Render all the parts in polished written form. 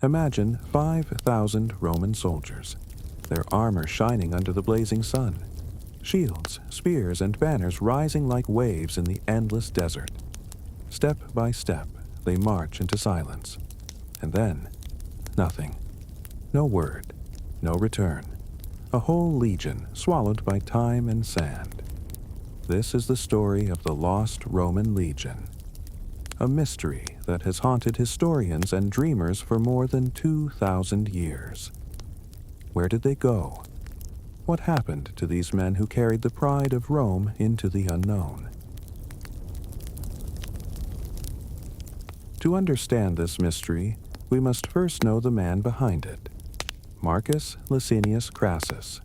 Imagine 5,000 Roman soldiers, their armor shining under the blazing sun, shields, spears, and banners rising like waves in the endless desert. Step by step, they march into silence. And then, nothing. No word, no return. A whole legion swallowed by time and sand. This is the story of the lost Roman legion. A mystery that has haunted historians and dreamers for more than 2,000 years. Where did they go? What happened to these men who carried the pride of Rome into the unknown? To understand this mystery, we must first know the man behind it. Marcus Licinius Crassus,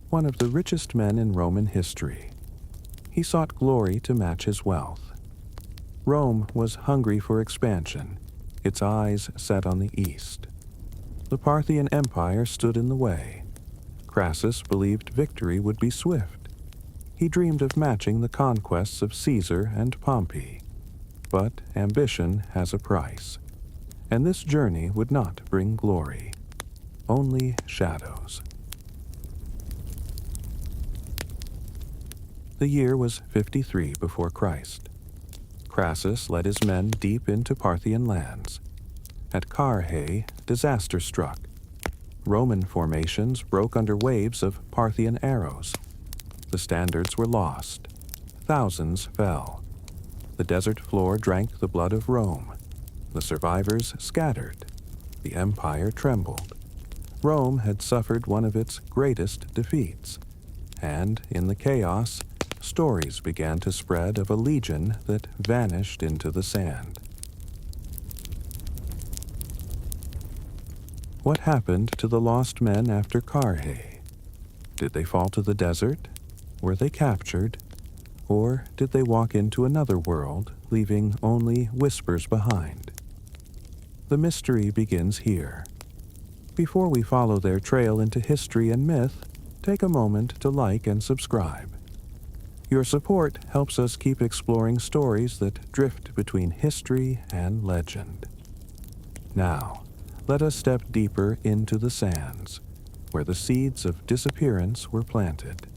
one of the richest men in Roman history. He sought glory to match his wealth. Rome was hungry for expansion, its eyes set on the east. The Parthian Empire stood in the way. Crassus believed victory would be swift. He dreamed of matching the conquests of Caesar and Pompey. But ambition has a price, and this journey would not bring glory, only shadows. The year was 53 before Christ. Crassus led his men deep into Parthian lands. At Carrhae, disaster struck. Roman formations broke under waves of Parthian arrows. The standards were lost. Thousands fell. The desert floor drank the blood of Rome. The survivors scattered. The empire trembled. Rome had suffered one of its greatest defeats, and in the chaos, stories began to spread of a legion that vanished into the sand. What happened to the lost men after Carrhae? Did they fall to the desert? Were they captured? Or did they walk into another world, leaving only whispers behind? The mystery begins here. Before we follow their trail into history and myth, take a moment to like and subscribe. Your support helps us keep exploring stories that drift between history and legend. Now, let us step deeper into the sands, where the seeds of disappearance were planted.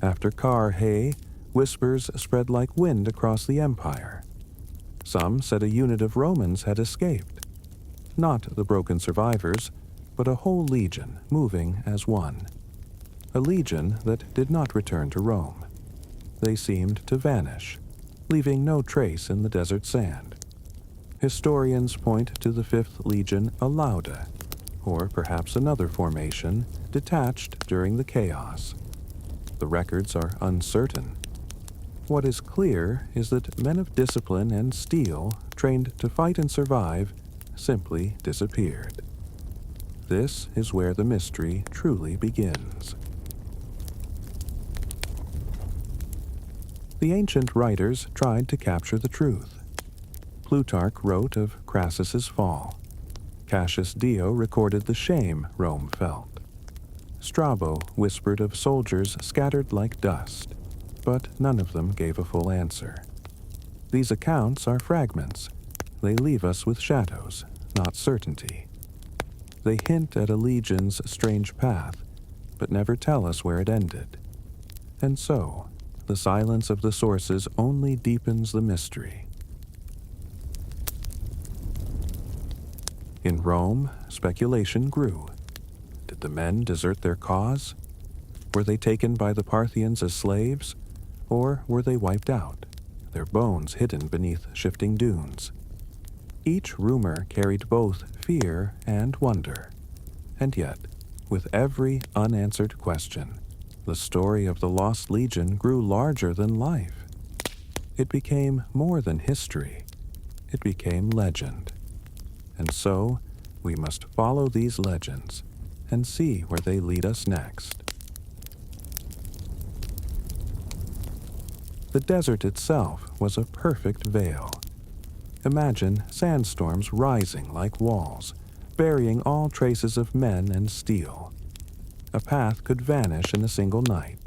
After Carrhae, whispers spread like wind across the empire. Some said a unit of Romans had escaped. Not the broken survivors, but a whole legion moving as one. A legion that did not return to Rome. They seemed to vanish, leaving no trace in the desert sand. Historians point to the 5th Legion Alauda, or perhaps another formation detached during the chaos. The records are uncertain. What is clear is that men of discipline and steel, trained to fight and survive, simply disappeared. This is where the mystery truly begins. The ancient writers tried to capture the truth. Plutarch wrote of Crassus's fall. Cassius Dio recorded the shame Rome felt. Strabo whispered of soldiers scattered like dust, but none of them gave a full answer. These accounts are fragments. They leave us with shadows, not certainty. They hint at a legion's strange path, but never tell us where it ended. And so, the silence of the sources only deepens the mystery. In Rome, speculation grew. Did the men desert their cause? Were they taken by the Parthians as slaves? Or were they wiped out, their bones hidden beneath shifting dunes? Each rumor carried both fear and wonder. And yet, with every unanswered question, the story of the lost legion grew larger than life. It became more than history. It became legend. And so, we must follow these legends and see where they lead us next. The desert itself was a perfect veil. Imagine sandstorms rising like walls, burying all traces of men and steel. A path could vanish in a single night.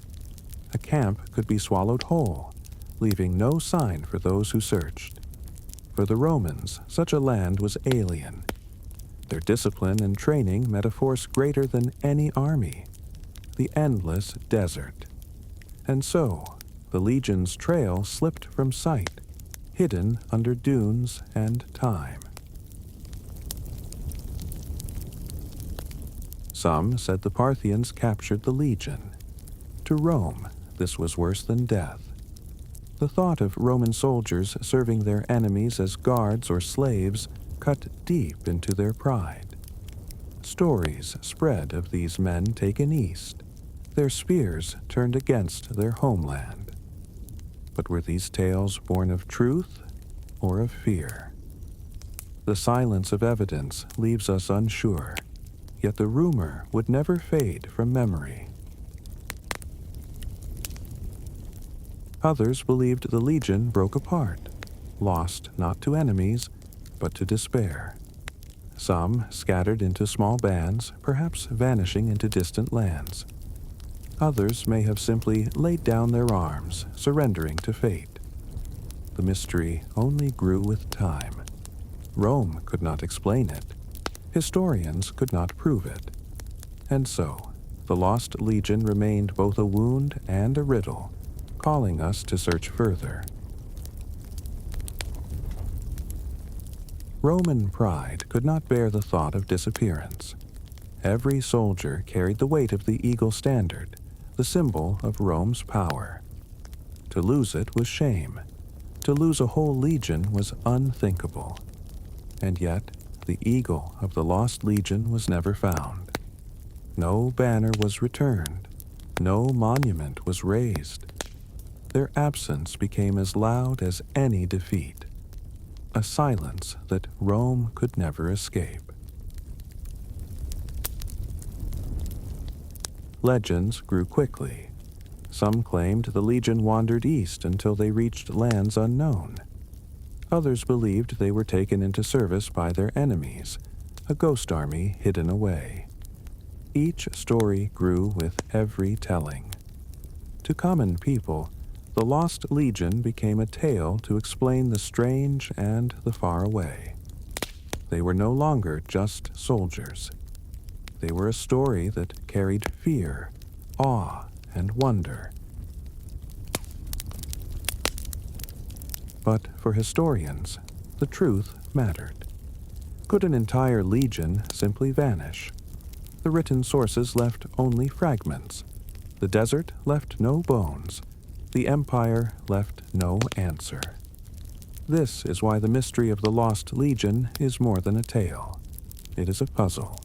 A camp could be swallowed whole, leaving no sign for those who searched. For the Romans, such a land was alien. Their discipline and training met a force greater than any army, the endless desert. And so, the legion's trail slipped from sight, hidden under dunes and time. Some said the Parthians captured the legion. To Rome, this was worse than death. The thought of Roman soldiers serving their enemies as guards or slaves cut deep into their pride. Stories spread of these men taken east, their spears turned against their homeland. But were these tales born of truth or of fear? The silence of evidence leaves us unsure, yet the rumor would never fade from memory. Others believed the legion broke apart, lost not to enemies, but to despair. Some scattered into small bands, perhaps vanishing into distant lands. Others may have simply laid down their arms, surrendering to fate. The mystery only grew with time. Rome could not explain it. Historians could not prove it. And so, the lost legion remained both a wound and a riddle, calling us to search further. Roman pride could not bear the thought of disappearance. Every soldier carried the weight of the eagle standard, the symbol of Rome's power. To lose it was shame. To lose a whole legion was unthinkable. And yet, the eagle of the lost legion was never found. No banner was returned. No monument was raised. Their absence became as loud as any defeat, a silence that Rome could never escape. Legends grew quickly. Some claimed the legion wandered east until they reached lands unknown. Others believed they were taken into service by their enemies, a ghost army hidden away. Each story grew with every telling. To common people, the lost legion became a tale to explain the strange and the far away. They were no longer just soldiers. They were a story that carried fear, awe, and wonder. But for historians, the truth mattered. Could an entire legion simply vanish? The written sources left only fragments. The desert left no bones. The empire left no answer. This is why the mystery of the lost legion is more than a tale. It is a puzzle,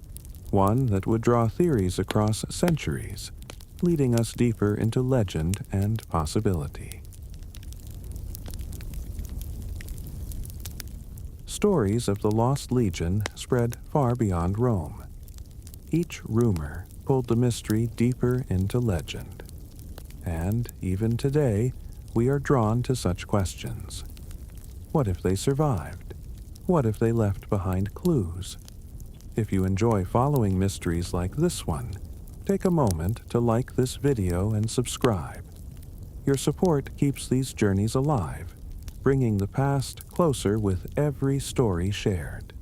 one that would draw theories across centuries, leading us deeper into legend and possibility. Stories of the lost legion spread far beyond Rome. Each rumor pulled the mystery deeper into legend. And even today, we are drawn to such questions. What if they survived? What if they left behind clues? If you enjoy following mysteries like this one, take a moment to like this video and subscribe. Your support keeps these journeys alive, bringing the past closer with every story shared.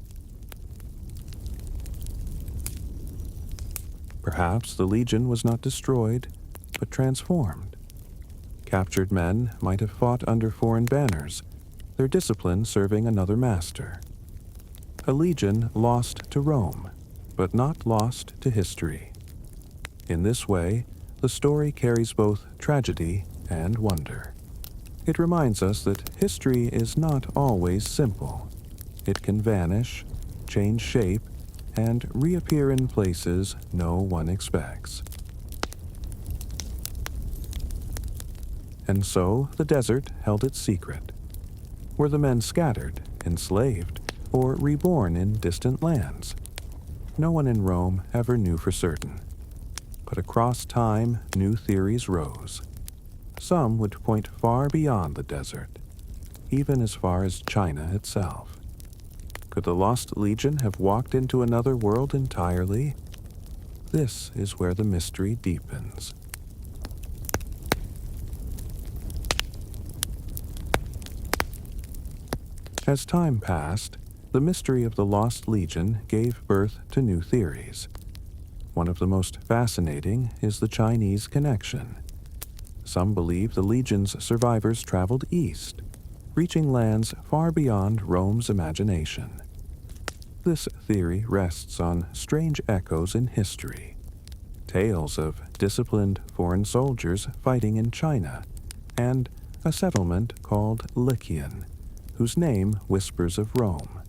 Perhaps the legion was not destroyed, but transformed. Captured men might have fought under foreign banners, their discipline serving another master. A legion lost to Rome, but not lost to history. In this way, the story carries both tragedy and wonder. It reminds us that history is not always simple. It can vanish, change shape, and reappear in places no one expects. And so the desert held its secret. Were the men scattered, enslaved, or reborn in distant lands? No one in Rome ever knew for certain. But across time, new theories rose. Some would point far beyond the desert, even as far as China itself. Could the lost legion have walked into another world entirely? This is where the mystery deepens. As time passed, the mystery of the Lost Legion gave birth to new theories. One of the most fascinating is the Chinese connection. Some believe the Legion's survivors traveled east, reaching lands far beyond Rome's imagination. This theory rests on strange echoes in history. Tales of disciplined foreign soldiers fighting in China, and a settlement called Liqian, whose name whispers of Rome.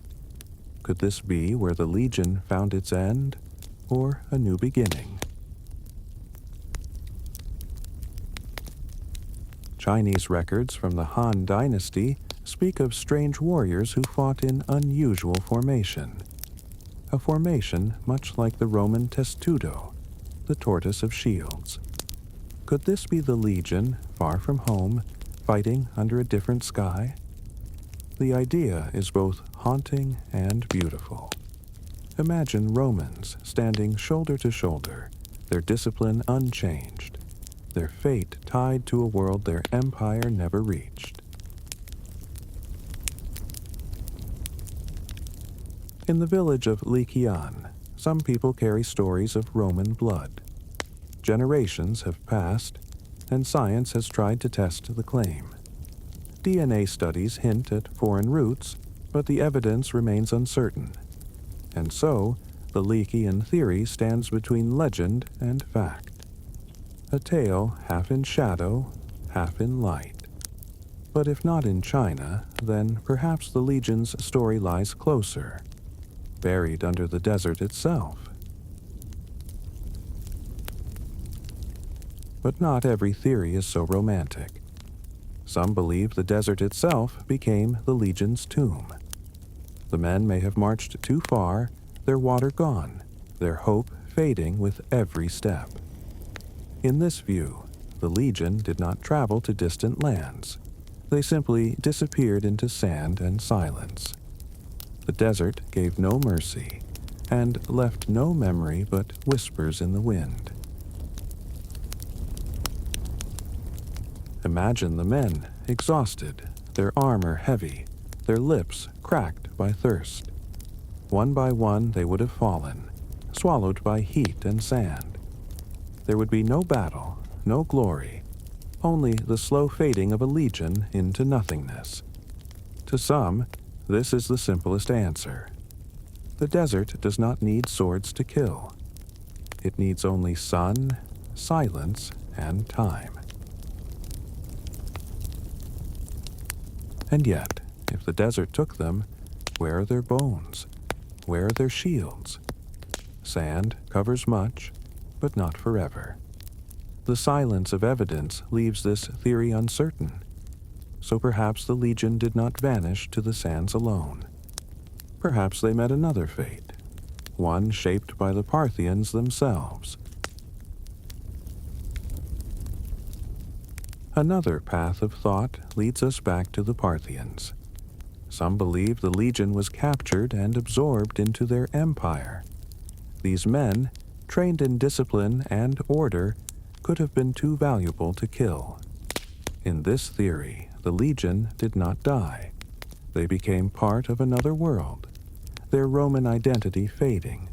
Could this be where the Legion found its end, or a new beginning? Chinese records from the Han Dynasty speak of strange warriors who fought in unusual formation. A formation much like the Roman testudo, the tortoise of shields. Could this be the Legion, far from home, fighting under a different sky? The idea is both haunting and beautiful. Imagine Romans standing shoulder to shoulder, their discipline unchanged, their fate tied to a world their empire never reached. In the village of Liqian, some people carry stories of Roman blood. Generations have passed, and science has tried to test the claim. DNA studies hint at foreign roots, but the evidence remains uncertain. And so, the Liqian theory stands between legend and fact. A tale half in shadow, half in light. But if not in China, then perhaps the Legion's story lies closer, buried under the desert itself. But not every theory is so romantic. Some believe the desert itself became the Legion's tomb. The men may have marched too far, their water gone, their hope fading with every step. In this view, the Legion did not travel to distant lands. They simply disappeared into sand and silence. The desert gave no mercy, and left no memory but whispers in the wind. Imagine the men, exhausted, their armor heavy, their lips cracked by thirst. One by one they would have fallen, swallowed by heat and sand. There would be no battle, no glory, only the slow fading of a legion into nothingness. To some, this is the simplest answer. The desert does not need swords to kill. It needs only sun, silence, and time. And yet, if the desert took them, where are their bones? Where are their shields? Sand covers much, but not forever. The silence of evidence leaves this theory uncertain. So perhaps the Legion did not vanish to the sands alone. Perhaps they met another fate, one shaped by the Parthians themselves. Another path of thought leads us back to the Parthians. Some believe the Legion was captured and absorbed into their empire. These men, trained in discipline and order, could have been too valuable to kill. In this theory, the Legion did not die. They became part of another world, their Roman identity fading,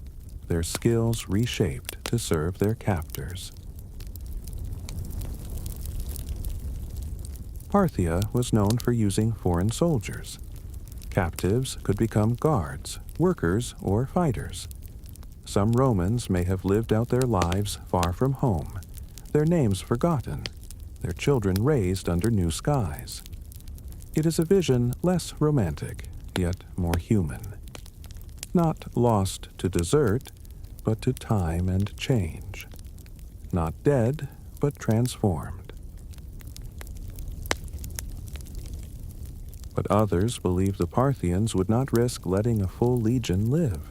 their skills reshaped to serve their captors. Parthia was known for using foreign soldiers. Captives could become guards, workers, or fighters. Some Romans may have lived out their lives far from home, their names forgotten, their children raised under new skies. It is a vision less romantic, yet more human. Not lost to desert, but to time and change. Not dead, but transformed. But others believe the Parthians would not risk letting a full legion live.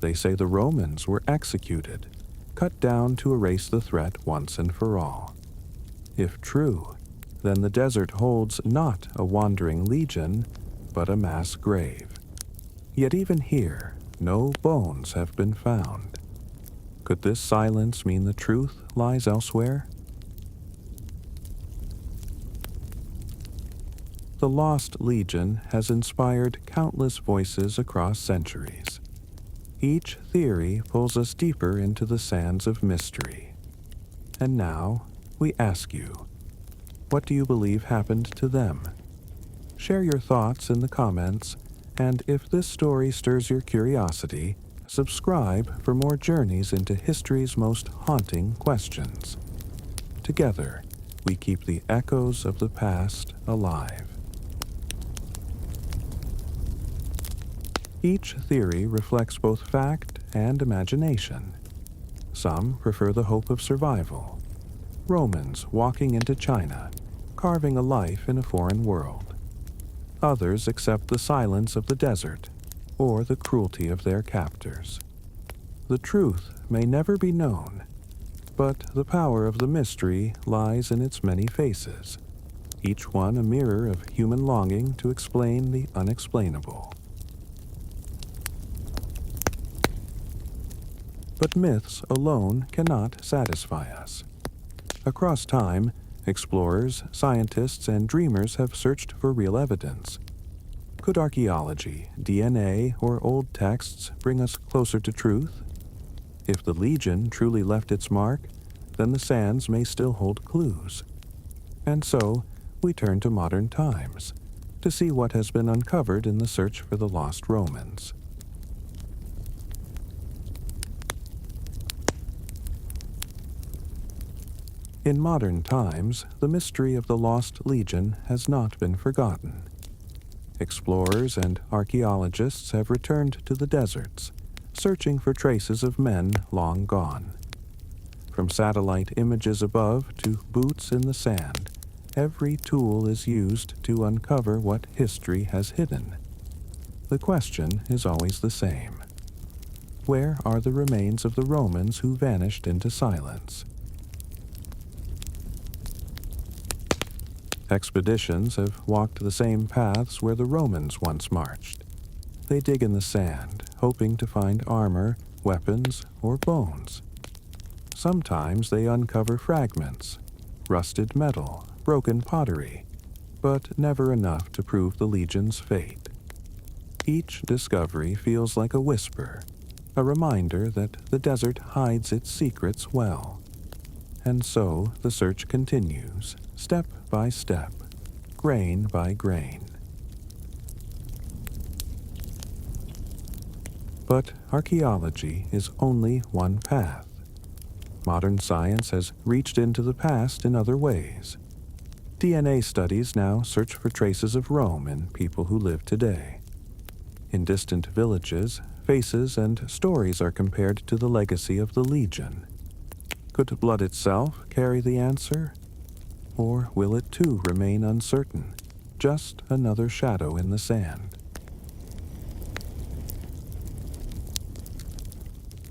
They say the Romans were executed, cut down to erase the threat once and for all. If true, then the desert holds not a wandering legion, but a mass grave. Yet even here, no bones have been found. Could this silence mean the truth lies elsewhere? The Lost Legion has inspired countless voices across centuries. Each theory pulls us deeper into the sands of mystery. And now, we ask you, what do you believe happened to them? Share your thoughts in the comments, and if this story stirs your curiosity, subscribe for more journeys into history's most haunting questions. Together, we keep the echoes of the past alive. Each theory reflects both fact and imagination. Some prefer the hope of survival. Romans walking into China, carving a life in a foreign world. Others accept the silence of the desert or the cruelty of their captors. The truth may never be known, but the power of the mystery lies in its many faces, each one a mirror of human longing to explain the unexplainable. But myths alone cannot satisfy us. Across time, explorers, scientists, and dreamers have searched for real evidence. Could archaeology, DNA, or old texts bring us closer to truth? If the Legion truly left its mark, then the sands may still hold clues. And so, we turn to modern times, to see what has been uncovered in the search for the lost Romans. In modern times, the mystery of the Lost Legion has not been forgotten. Explorers and archaeologists have returned to the deserts, searching for traces of men long gone. From satellite images above to boots in the sand, every tool is used to uncover what history has hidden. The question is always the same. Where are the remains of the Romans who vanished into silence? Expeditions have walked the same paths where the Romans once marched. They dig in the sand, hoping to find armor, weapons, or bones. Sometimes they uncover fragments, rusted metal, broken pottery, but never enough to prove the Legion's fate. Each discovery feels like a whisper, a reminder that the desert hides its secrets well. And so the search continues, step by step, grain by grain. But archaeology is only one path. Modern science has reached into the past in other ways. DNA studies now search for traces of Rome in people who live today. In distant villages, faces and stories are compared to the legacy of the Legion. Could blood itself carry the answer? Or will it too remain uncertain, just another shadow in the sand?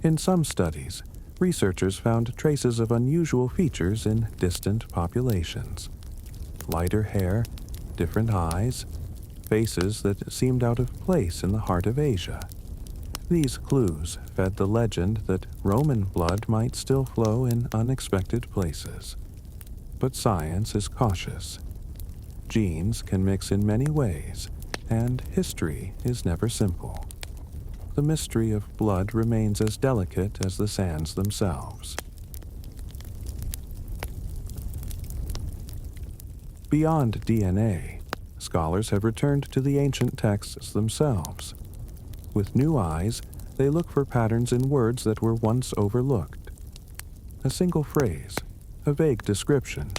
In some studies, researchers found traces of unusual features in distant populations. Lighter hair, different eyes, faces that seemed out of place in the heart of Asia. These clues fed the legend that Roman blood might still flow in unexpected places. But science is cautious. Genes can mix in many ways, and history is never simple. The mystery of blood remains as delicate as the sands themselves. Beyond DNA, scholars have returned to the ancient texts themselves. With new eyes, they look for patterns in words that were once overlooked. A single phrase, a vague description,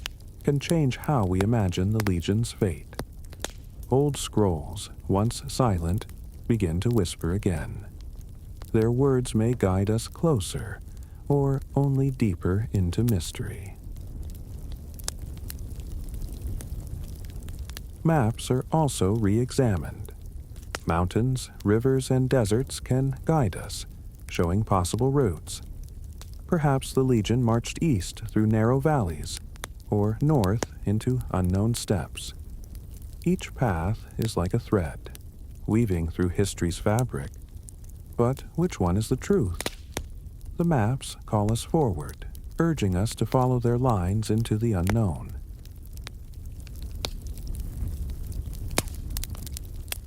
can change how we imagine the Legion's fate. Old scrolls, once silent, begin to whisper again. Their words may guide us closer, or only deeper into mystery. Maps are also re-examined. Mountains, rivers, and deserts can guide us, showing possible routes. Perhaps the Legion marched east through narrow valleys, or north into unknown steppes. Each path is like a thread, weaving through history's fabric. But which one is the truth? The maps call us forward, urging us to follow their lines into the unknown.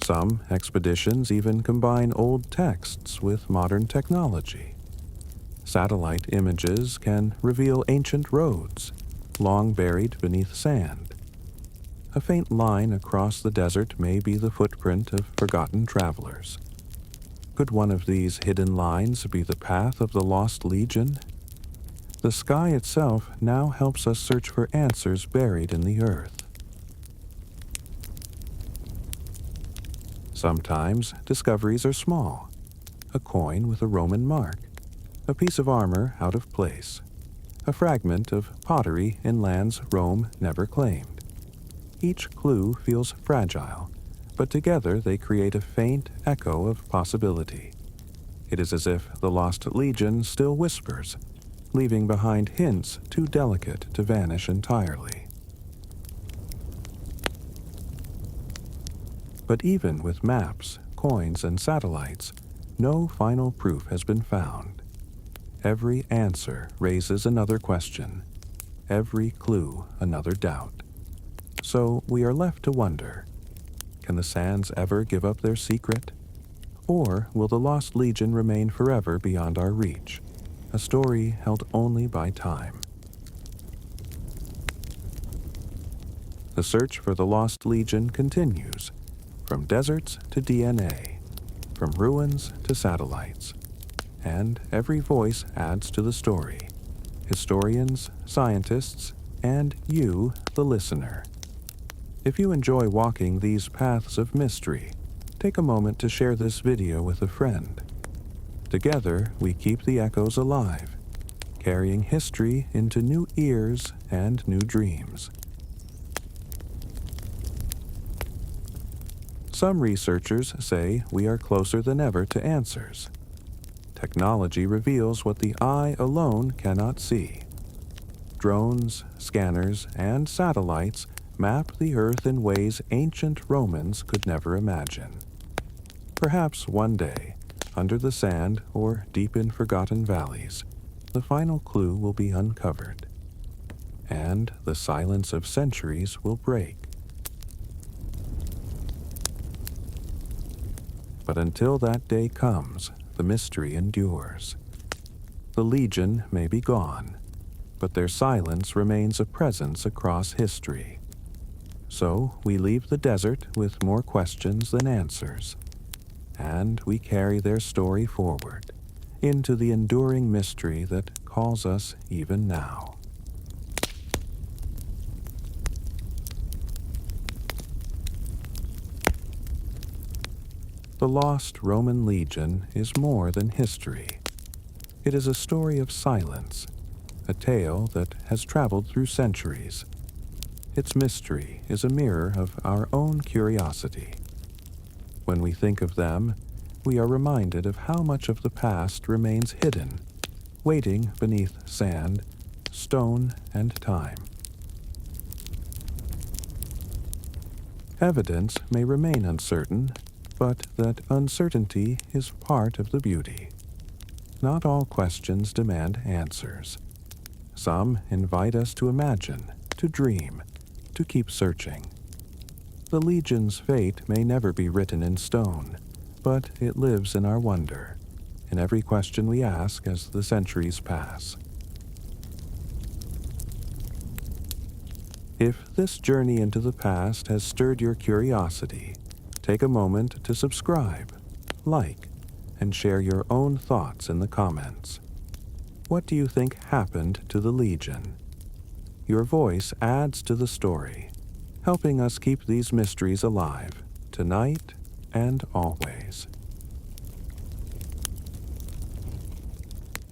Some expeditions even combine old texts with modern technology. Satellite images can reveal ancient roads, long buried beneath sand. A faint line across the desert may be the footprint of forgotten travelers. Could one of these hidden lines be the path of the lost legion? The sky itself now helps us search for answers buried in the earth. Sometimes discoveries are small. A coin with a Roman mark, a piece of armor out of place, a fragment of pottery in lands Rome never claimed. Each clue feels fragile, but together they create a faint echo of possibility. It is as if the lost legion still whispers, leaving behind hints too delicate to vanish entirely. But even with maps, coins, and satellites, no final proof has been found. Every answer raises another question, every clue another doubt. So we are left to wonder, can the sands ever give up their secret? Or will the lost legion remain forever beyond our reach, a story held only by time? The search for the lost legion continues, from deserts to DNA, from ruins to satellites, and every voice adds to the story. Historians, scientists, and you, the listener. If you enjoy walking these paths of mystery, take a moment to share this video with a friend. Together, we keep the echoes alive, carrying history into new ears and new dreams. Some researchers say we are closer than ever to answers. Technology reveals what the eye alone cannot see. Drones, scanners, and satellites map the Earth in ways ancient Romans could never imagine. Perhaps one day, under the sand or deep in forgotten valleys, the final clue will be uncovered, and the silence of centuries will break. But until that day comes, the mystery endures. The legion may be gone, but their silence remains a presence across history. So we leave the desert with more questions than answers, and we carry their story forward into the enduring mystery that calls us even now. The lost Roman legion is more than history. It is a story of silence, a tale that has traveled through centuries. Its mystery is a mirror of our own curiosity. When we think of them, we are reminded of how much of the past remains hidden, waiting beneath sand, stone, and time. Evidence may remain uncertain, but that uncertainty is part of the beauty. Not all questions demand answers. Some invite us to imagine, to dream, to keep searching. The legion's fate may never be written in stone, but it lives in our wonder, in every question we ask as the centuries pass. If this journey into the past has stirred your curiosity, take a moment to subscribe, like, and share your own thoughts in the comments. What do you think happened to the legion? Your voice adds to the story, helping us keep these mysteries alive, tonight and always.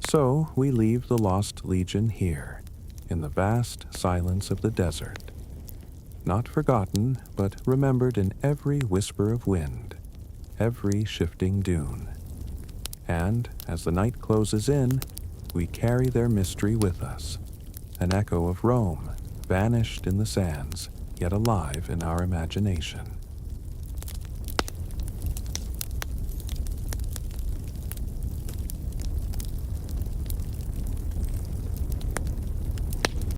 So we leave the lost legion here, in the vast silence of the desert. Not forgotten, but remembered in every whisper of wind, every shifting dune. And as the night closes in, we carry their mystery with us, an echo of Rome, vanished in the sands, yet alive in our imagination.